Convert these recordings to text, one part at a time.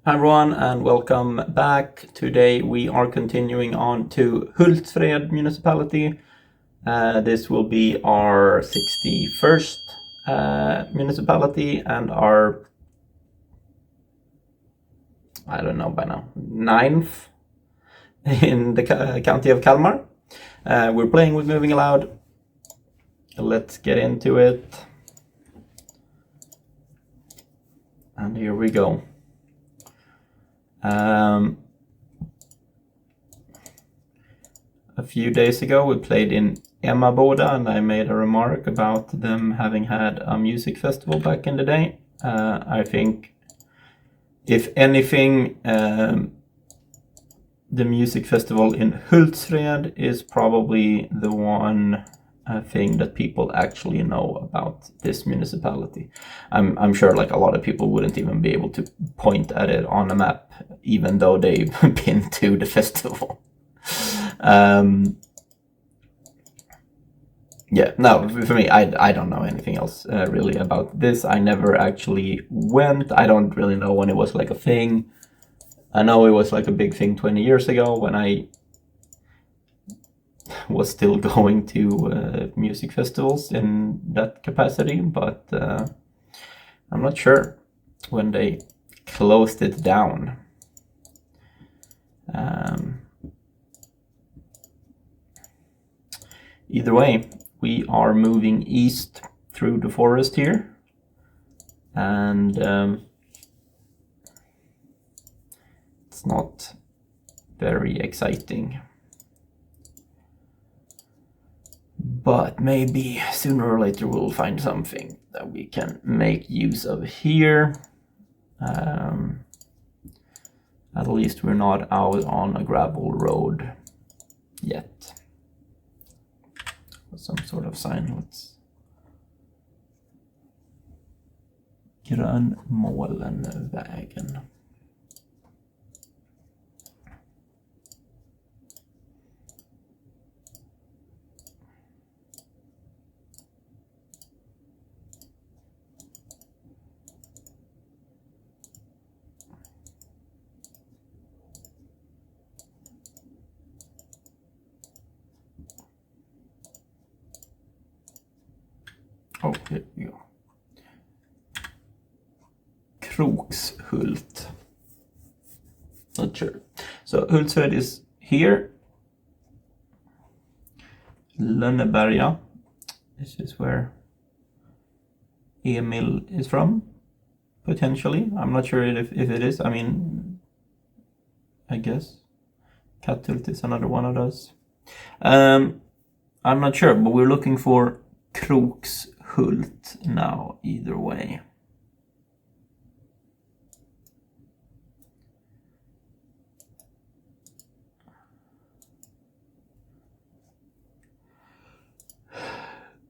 Hi everyone and welcome back. Today we are continuing on to Hultsfred Municipality. This will be our 61st municipality and our, I don't know by now, 9th in the county of Kalmar. We're playing with Moving Aloud. Let's get into it. And here we go. A few days ago we played in Emmaboda and I made a remark about them having had a music festival back in the day. I think if anything, the music festival in Hultsfred is probably the one thing that people actually know about this municipality. I'm sure like a lot of people wouldn't even be able to point at it on a map, even though they've been to the festival. Yeah, no, for me, I don't know anything else really about this. I never actually went. I don't really know when it was like a thing. I know it was like a big thing 20 years ago when I was still going to music festivals in that capacity, but I'm not sure when they closed it down. Either way, we are moving east through the forest here, and it's not very exciting. But maybe sooner or later we'll find something that we can make use of here. At least we're not out on a gravel road yet. Some sort of sign. Let's Grönmålenvägen. Oh, here we go. Krokshult. Not sure. So Hultsfred is here. Lönneberga. This is where Emil is from, potentially. I'm not sure if it is. I mean, I guess Katthult is another one of those. I'm not sure, but we're looking for Krokshult now, either way.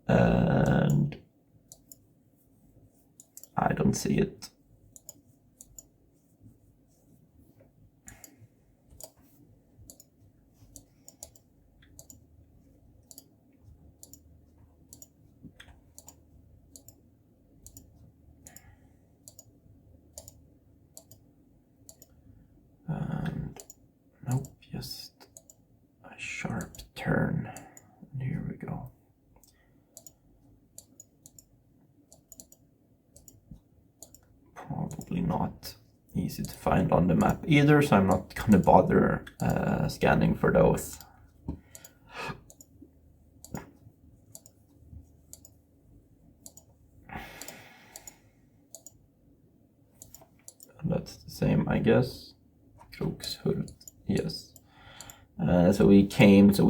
And I don't see it. And nope, just a sharp turn. And here we go. Probably not easy to find on the map either, so I'm not gonna bother scanning for those. And that's the same, I guess. Krokshult, yes. So we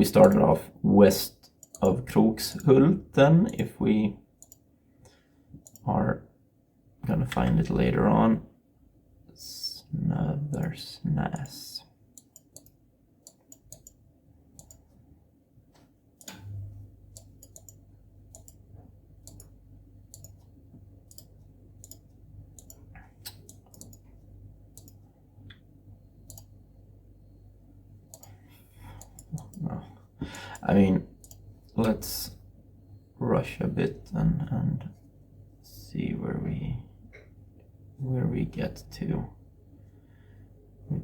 started off west of Krokshult then, if we are gonna find it later on. Snöversnäs. No. I mean, let's rush a bit and see. see where we get to.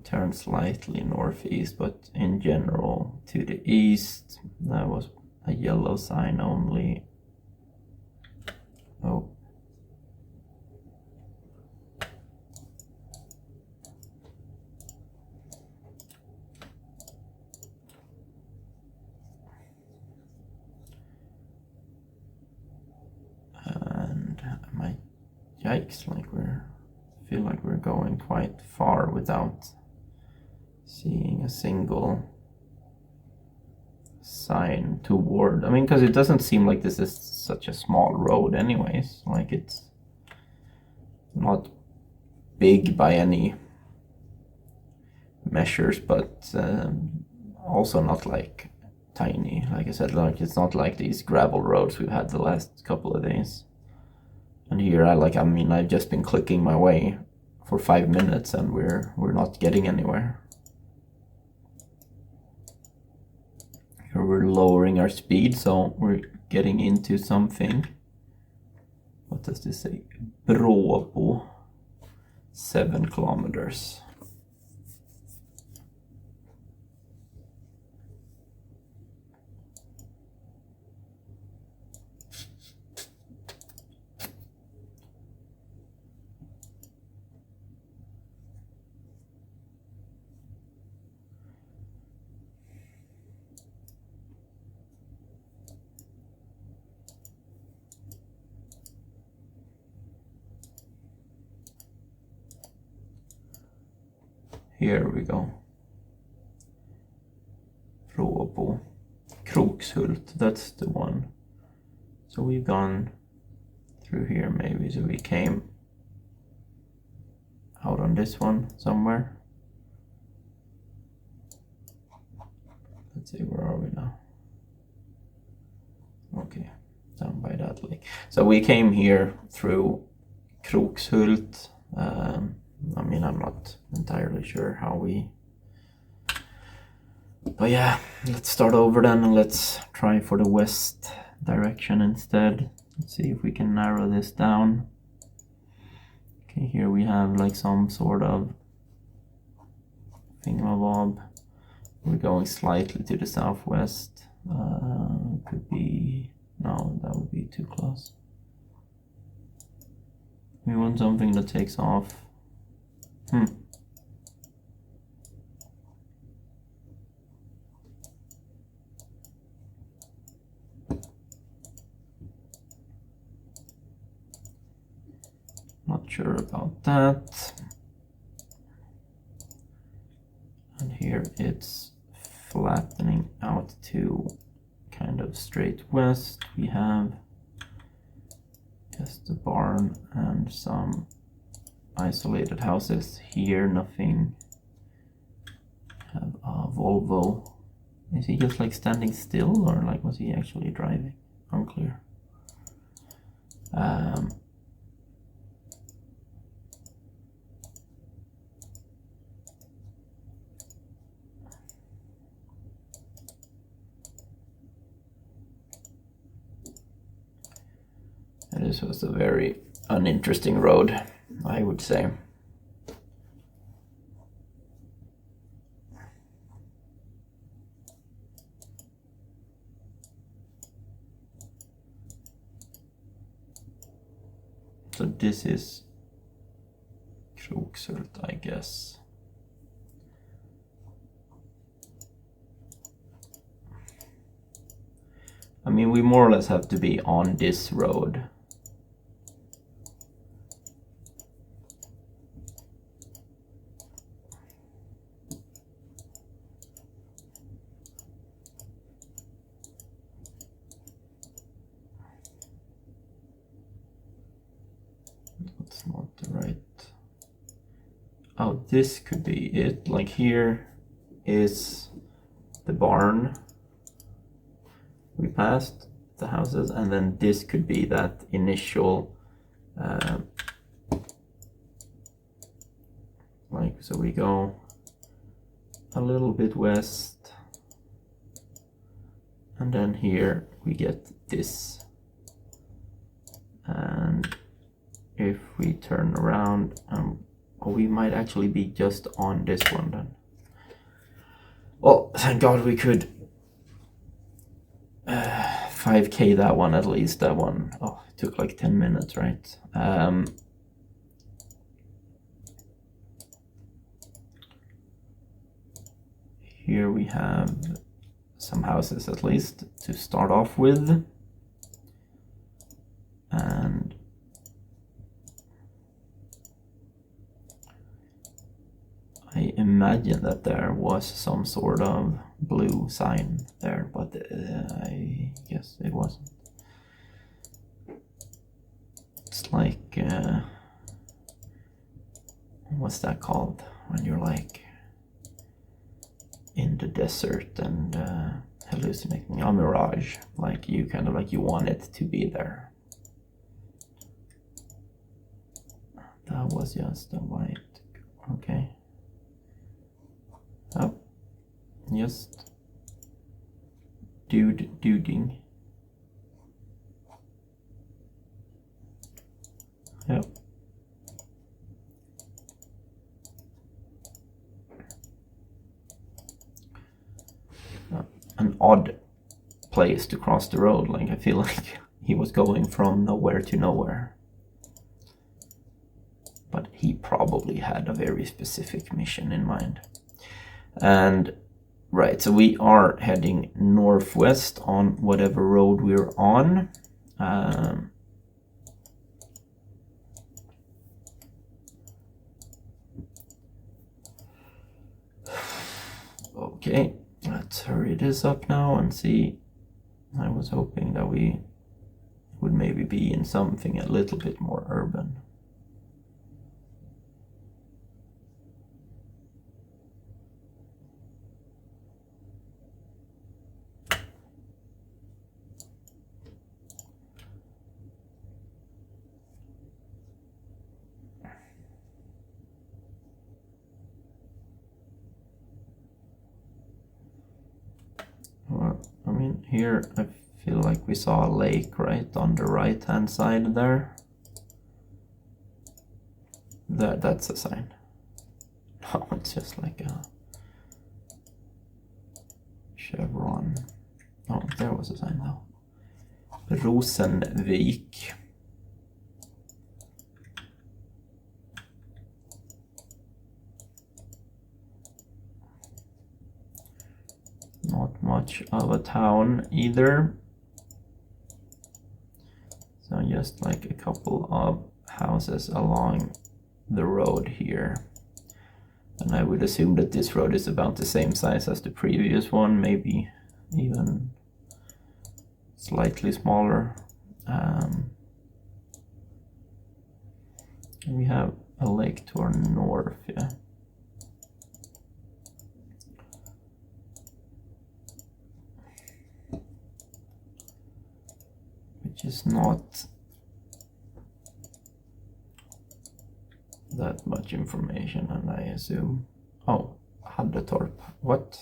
turn slightly northeast, but in general to the east. That was a yellow sign only. Oh. And my yikes, like feel like we're going quite far without seeing a single sign toward. I mean, because it doesn't seem like this is such a small road anyways. Like, it's not big by any measures, but also not like tiny. Like I said, like it's not like these gravel roads we've had the last couple of days. And here I've just been clicking my way for 5 minutes and we're not getting anywhere. Here we're lowering our speed, so we're getting into something. What does this say? Bråbo, 7 kilometers. Here we go. Bråbo. Hultsfred, that's the one. So we've gone through here maybe, so we came out on this one somewhere. Let's see, where are we now? Okay, down by that lake. So we came here through Hultsfred. I mean, I'm not entirely sure how we... But yeah, let's start over then and let's try for the west direction instead. Let's see if we can narrow this down. Okay, here we have like some sort of thingamabob. We're going slightly to the southwest. Could be... No, that would be too close. We want something that takes off. Not sure about that. And here it's flattening out to kind of straight west. We have just a barn and some isolated houses. Here nothing. Have a Volvo. Is he just like standing still, or like was he actually driving? Unclear. This was a very uninteresting road, I would say. So this is Hultsfred, I guess. I mean, we more or less have to be on this road. That's not the right... Oh, this could be it. Like here is the barn we passed, the houses, and then this could be that initial like, so we go a little bit west and then here we get this, and if we turn around and Or we might actually be just on this one then. Well, thank God we could 5k that one at least. That one, oh, it took like 10 minutes, right? Here we have some houses at least to start off with. And I imagine that there was some sort of blue sign there, but I guess it wasn't. It's like, what's that called? When you're like in the desert and hallucinating, a mirage. Like you kind of like you want it to be there. That was just a white, okay. Oh, just duding. Yep. An odd place to cross the road. Like I feel like he was going from nowhere to nowhere. But he probably had a very specific mission in mind. And right, so we are heading northwest on whatever road we're on. Okay, let's hurry this up now and see. I was hoping that we would maybe be in something a little bit more urban. Well, I mean, here I feel like we saw a lake right on the right hand side there. That's a sign. No, it's just like a chevron. Oh, there was a sign though. Rosenvik. Not much of a town either. So just like a couple of houses along the road here. And I would assume that this road is about the same size as the previous one, maybe even slightly smaller. We have a lake to our north, yeah. Which is not that much information, and I assume, oh, Haddetorp, what?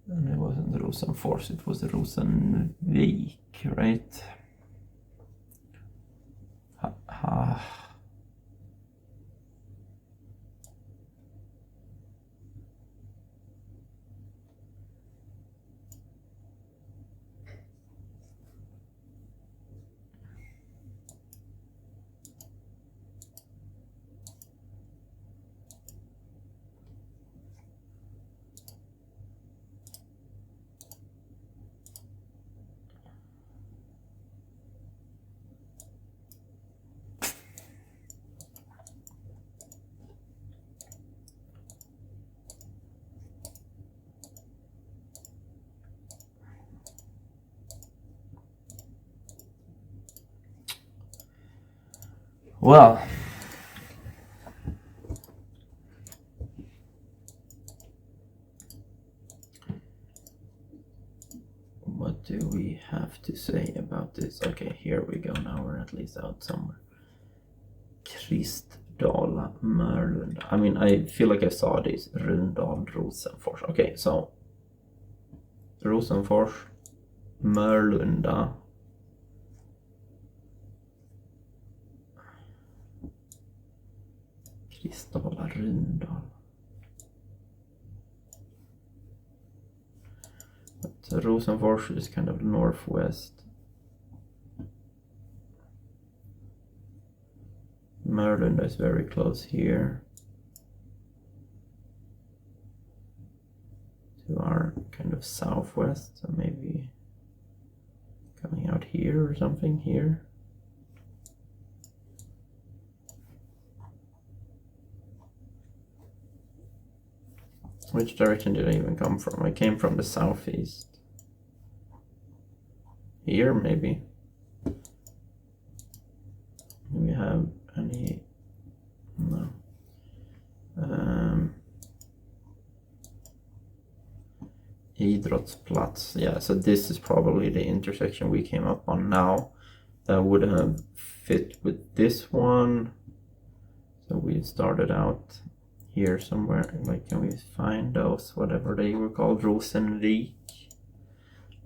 And it wasn't Rosenfors, it was Rosenvik, right? Well, what do we this. Okay, here we go. Now we're at least out somewhere. Kristdala, Mörlunda. I mean, I feel like I saw these. Rundal, Rosenfors. Okay, so Rosenfors, Mörlunda. Kristdala, Rundal. But Rosenfors is kind of northwest. Mörlunda is very close here to our kind of southwest, so maybe coming out here or something here. Which direction did I even come from? I came from the southeast. Here, maybe. Do we have any? No. Idrottsplats. Yeah, so this is probably the intersection we came up on now. That would have fit with this one. So we started out here somewhere. Like, can we find those, whatever they were called? Rosenvik?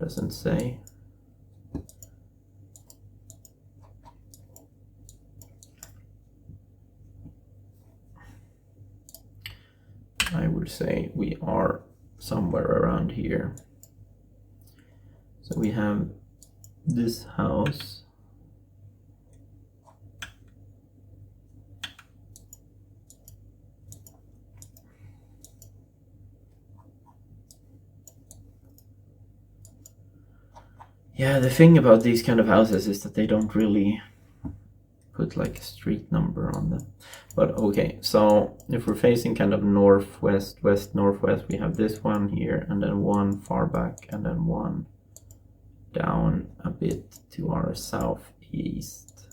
Doesn't say. I would say we are somewhere around here. So we have this house. Yeah, the thing about these kind of houses is that they don't really put like a street number on them. But okay, so if we're facing kind of northwest, west, northwest, we have this one here, and then one far back, and then one down a bit to our southeast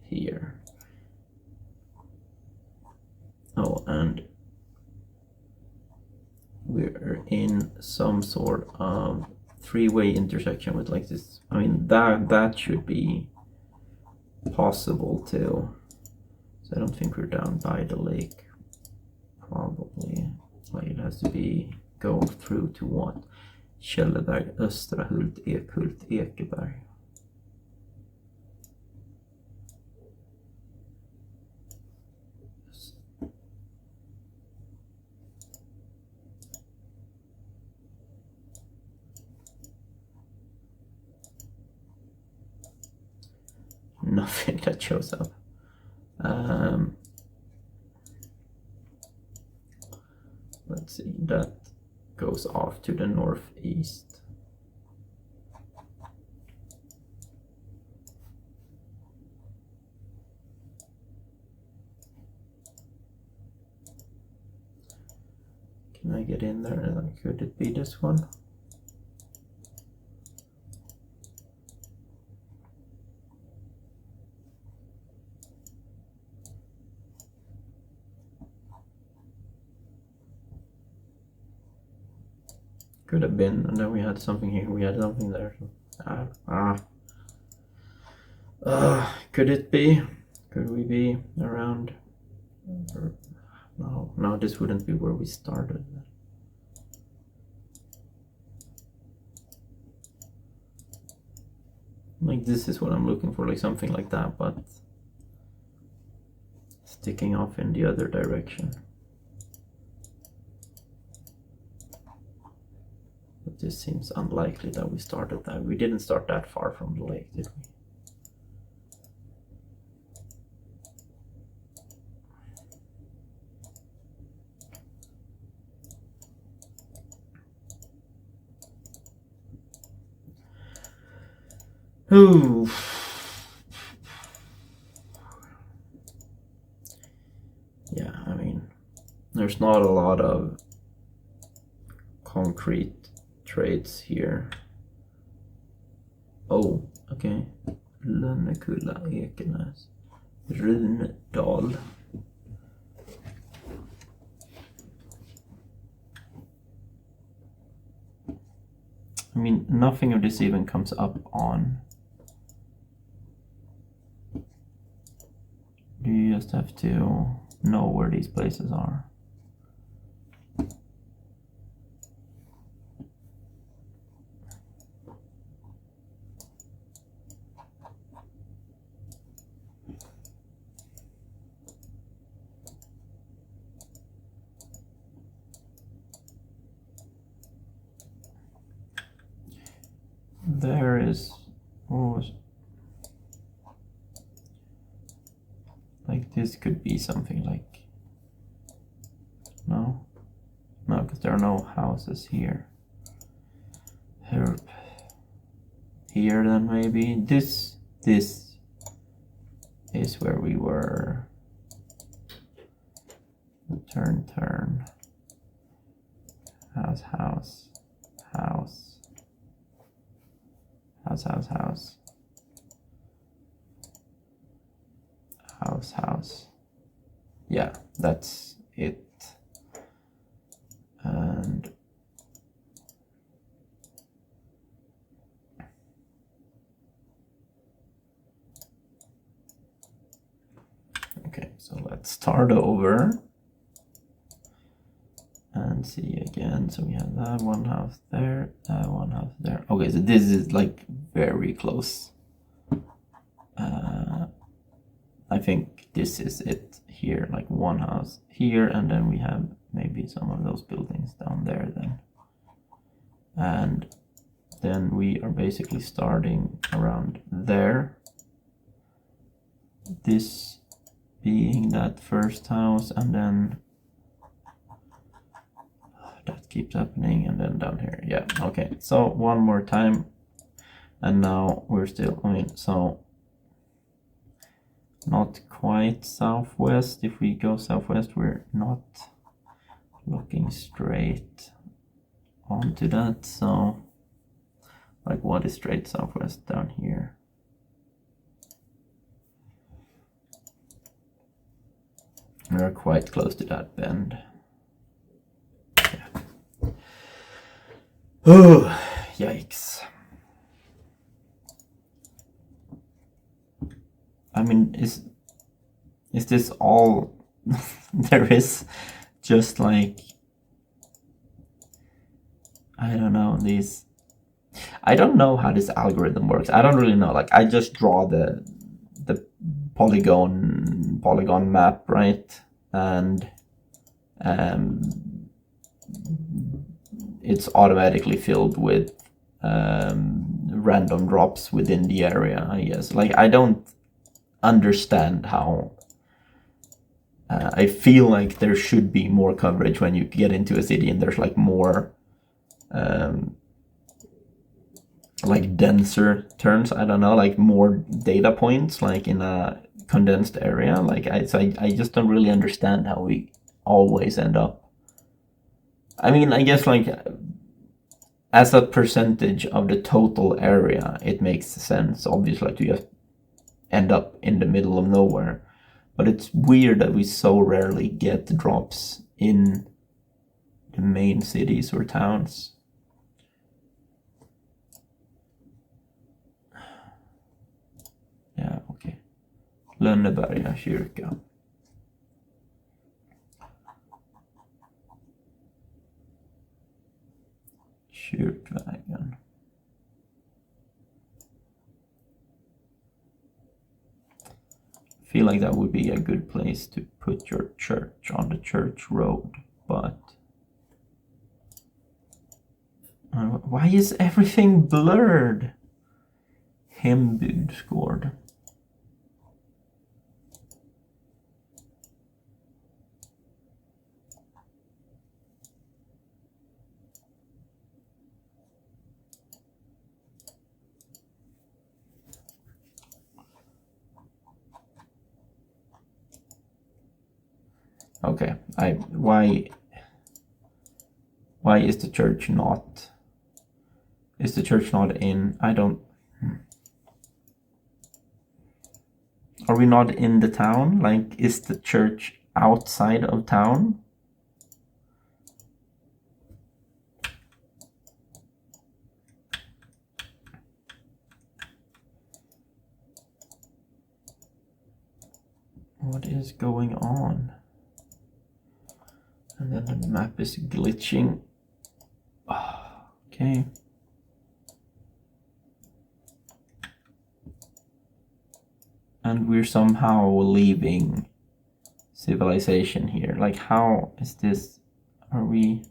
here. Oh, and we're in some sort of three-way intersection with like this. I mean, that should be possible too. So I don't think we're down by the lake. Probably. Like, it has to be go through to what? Källeberg, Östra Hult, Ekhult, Ekeberg. Nothing that shows up. Let's see, that goes off to the northeast. Can I get in there? Could it be this one? Could have been, and then we had something here, we had something there. Could it be? Could we be around? No, this wouldn't be where we started. Like, this is what I'm looking for, like something like that, but sticking off in the other direction. But this seems unlikely that we started that. We didn't start that far from the lake, did we? Ooh. Yeah, I mean, there's not a lot of concrete traits here. Oh, okay. Lönnekulla, Ekenäs, Rundal. I mean, nothing of this even comes up on just have to know where these places are. There is, like this could be something like, no, because there are no houses here. Here then maybe, this is where we were. Turn, house, house, house, house, house, house, house, house. Yeah, that's it. And okay, so let's start over and see again. So we have that one house there, that one house there. Okay, so this is like very close. I think this is it here, like one house here, and then we have maybe some of those buildings down there then. And then we are basically starting around there. This being that first house, and then that keeps happening, and then down here. Yeah, okay, so one more time, and now we're still, so not quite southwest. If we go southwest, we're not looking straight onto that. So like, what is straight southwest down here? We're quite close to that bend. Yeah. Oh, yikes. I mean, is this all there is? Just like, I don't know, these, I don't know how this algorithm works. I don't really know. Like, I just draw the polygon map, right? And it's automatically filled with random drops within the area, I guess. Like, I don't understand how. I feel like there should be more coverage when you get into a city and there's like more like denser turns. I don't know, like more data points, like in a condensed area. Like I just don't really understand how we always end up. I mean, I guess like as a percentage of the total area, it makes sense, obviously, to just end up in the middle of nowhere. But it's weird that we so rarely get drops in the main cities or towns. Yeah, okay. Lönneberga kyrka. Kyrkvägen. I feel like that would be a good place to put your church, on the church road, but why is everything blurred? Hembygdsgård. Okay, why is the church not? Is the church not in? I don't. Are we not in the town? Like, is the church outside of town? What is going on? And then the map is glitching. Okay. And we're somehow leaving civilization here. Like, how is this? Are we?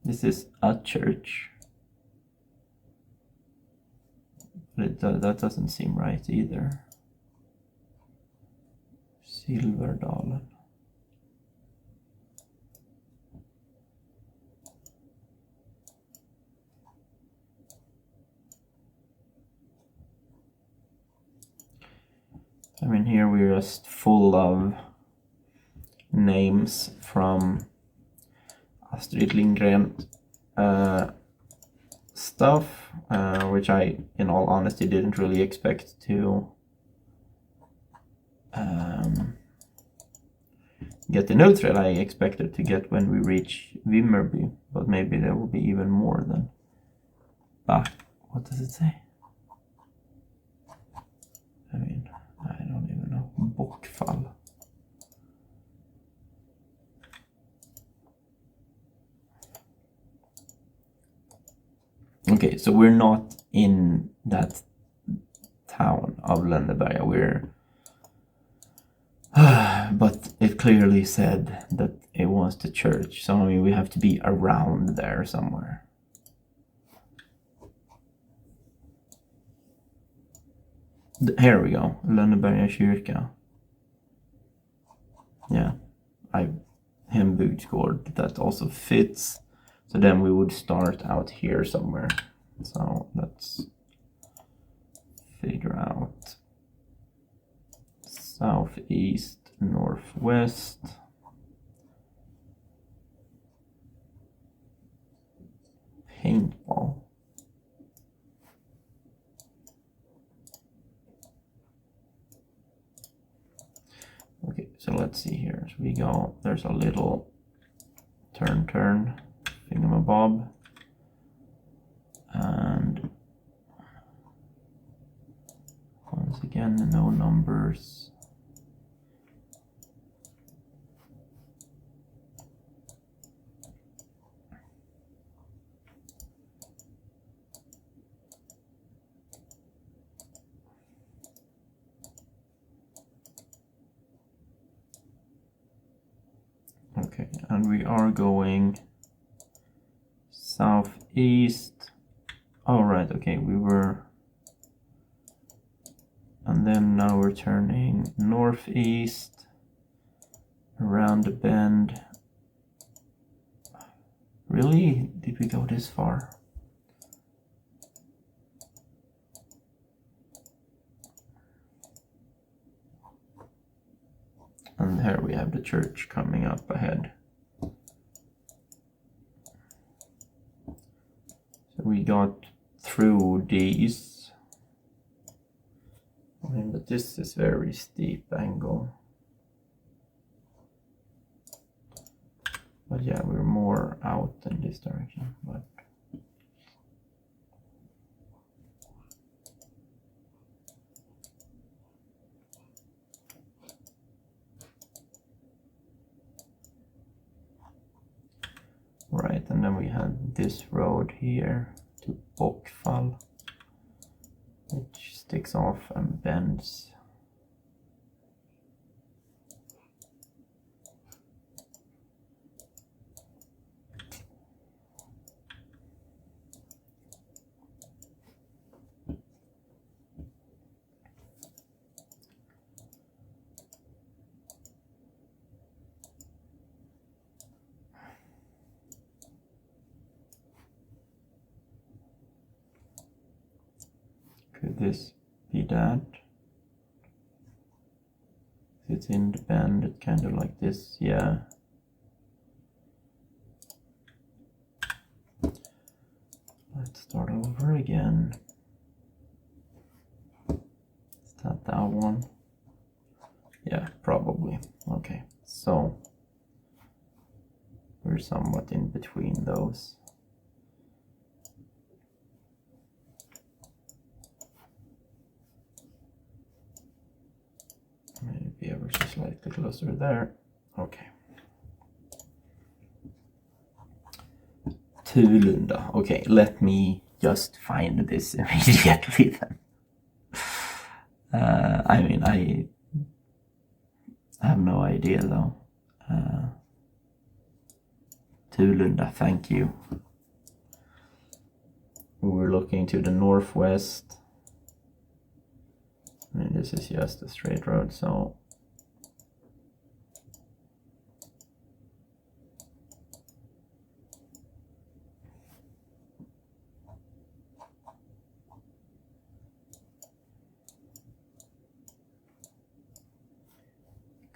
This is a church. But that doesn't seem right either. Silverdalen. I mean, here we're just full of names from Astrid Lindgren stuff, which I, in all honesty, didn't really expect to get the notes that I expected to get when we reach Vimmerby, but maybe there will be even more than. What does it say? I mean, I don't even know. Bockfall. Okay, so we're not in that town of Lönneberga. But it clearly said that it was the church. So I mean, we have to be around there somewhere. Here we go, Lönneberga kyrka. Yeah, Hembygdsgård, that also fits. So then we would start out here somewhere. So let's figure out southeast, northwest. Paintball. Okay, so let's see here. So we go, there's a little turn thingamabob. And once again, no numbers. Okay, and we are going southeast. All right, okay, we were, and then now we're turning northeast around the bend. Really? Did we go this far? And here we have the church coming up ahead. So we got through these. I mean, but this is very steep angle. But yeah, we're more out in this direction. But right, and then we had this road here to Bockfall, which sticks off and bends. Could this be that? If it's in the bend, it's kind of like this, yeah. Let's start over again. Is that one? Yeah, probably. Okay, so we're somewhat in between those. slightly closer there. Okay. Tulunda. Okay, let me just find this immediately then. I mean, I have no idea though. Tulunda, thank you. We're looking to the northwest. I mean, this is just a straight road, so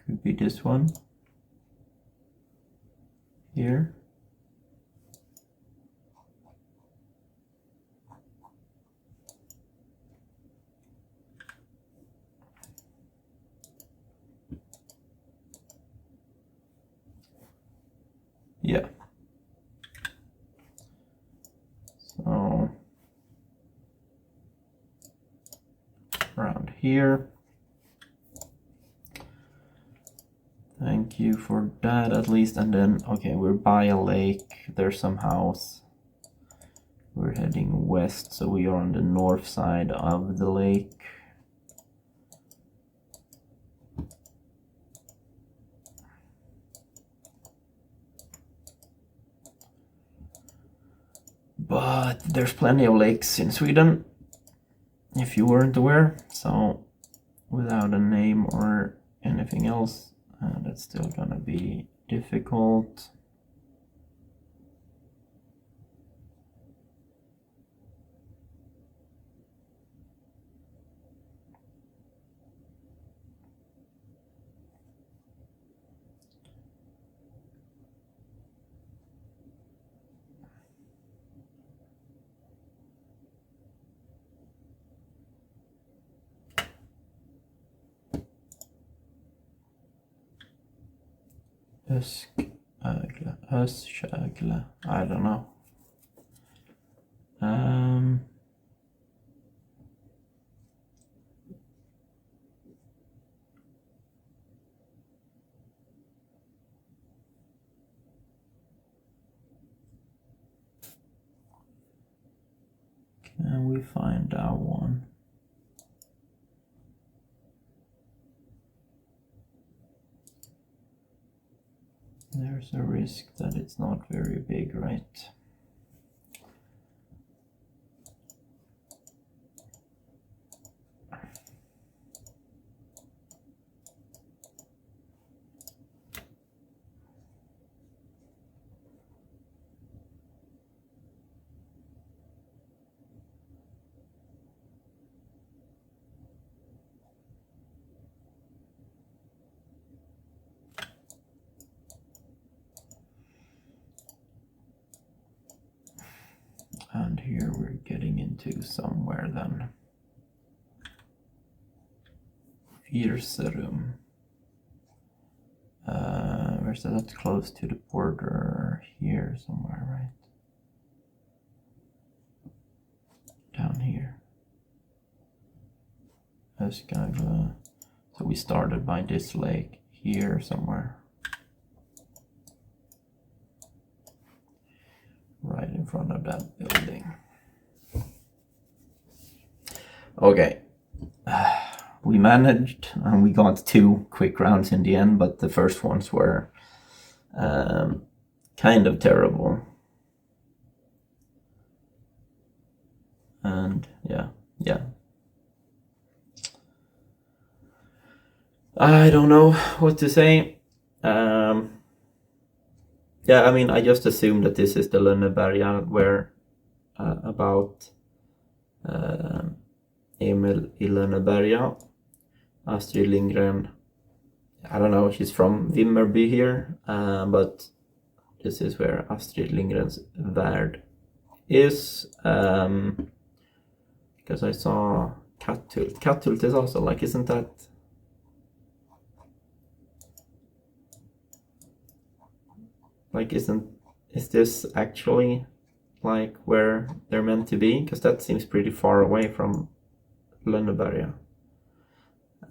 could be this one here. Yeah. So around here. Thank you for that at least. And then, okay, we're by a lake. There's some house. We're heading west, so we are on the north side of the lake. But there's plenty of lakes in Sweden, if you weren't aware. So without a name or anything else, that's still gonna be difficult. Öskögle, I don't know. Can we find that one? There's a risk that it's not very big, right? And here we're getting into somewhere then. Virserum. Where's that? That's close to the border here somewhere, right? Down here. Öskögle. So we started by this lake here somewhere. Right in front of that building. Okay. We managed, and we got 2 quick rounds in the end, but the first ones were kind of terrible. And yeah. I don't know what to say. Yeah, I mean, I just assumed that this is the Lönneberga where about Emil I Lönneberga. Astrid Lindgren, I don't know, she's from Vimmerby here, but this is where Astrid Lindgren's värld is, because I saw Katthult. Katthult is also like, isn't that? Like, is this actually like where they're meant to be? Because that seems pretty far away from Lönneberga.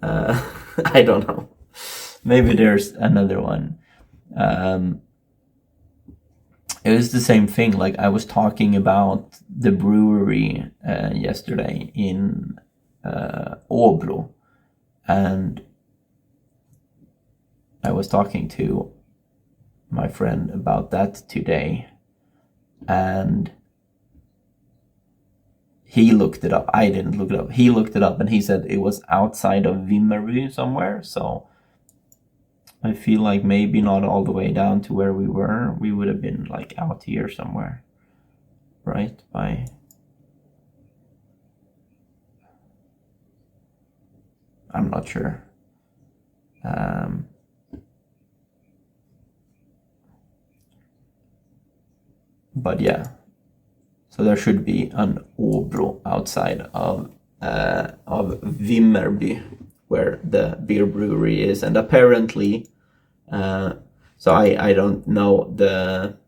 I don't know. maybe there's another one. It was the same thing. Like I was talking about the brewery yesterday in Åbro, and I was talking to my friend about that today, and he looked it up. I didn't look it up. He looked it up, and he said it was outside of Vimmerby somewhere. So I feel like maybe not all the way down to where we were. We would have been like out here somewhere, right? I'm not sure. But yeah, so there should be an Åbro outside of Vimmerby, where the beer brewery is, and apparently, so I don't know the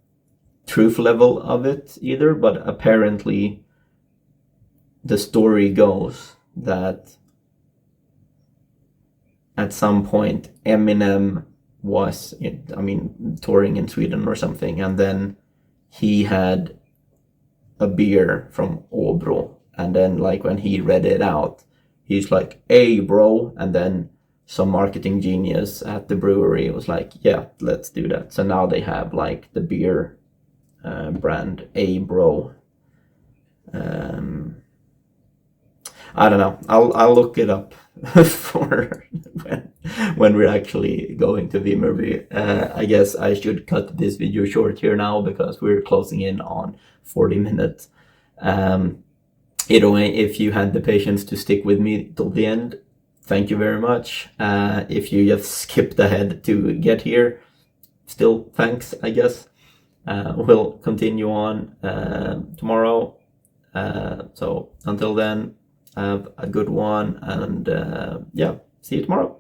truth level of it either, but apparently the story goes that at some point Eminem was, touring in Sweden or something, and then he had a beer from Åbro, and then like when he read it out, he's like, "Hey, bro," and then some marketing genius at the brewery was like, "Yeah, let's do that." So now they have like the beer brand A Bro. I don't know. I'll look it up for when we're actually going to Vimmerby. I guess I should cut this video short here now because we're closing in on 40 minutes. Either way, if you had the patience to stick with me till the end, thank you very much. If you just skipped ahead to get here, still thanks, I guess. We'll continue on tomorrow. So until then, have a good one, and yeah, see you tomorrow.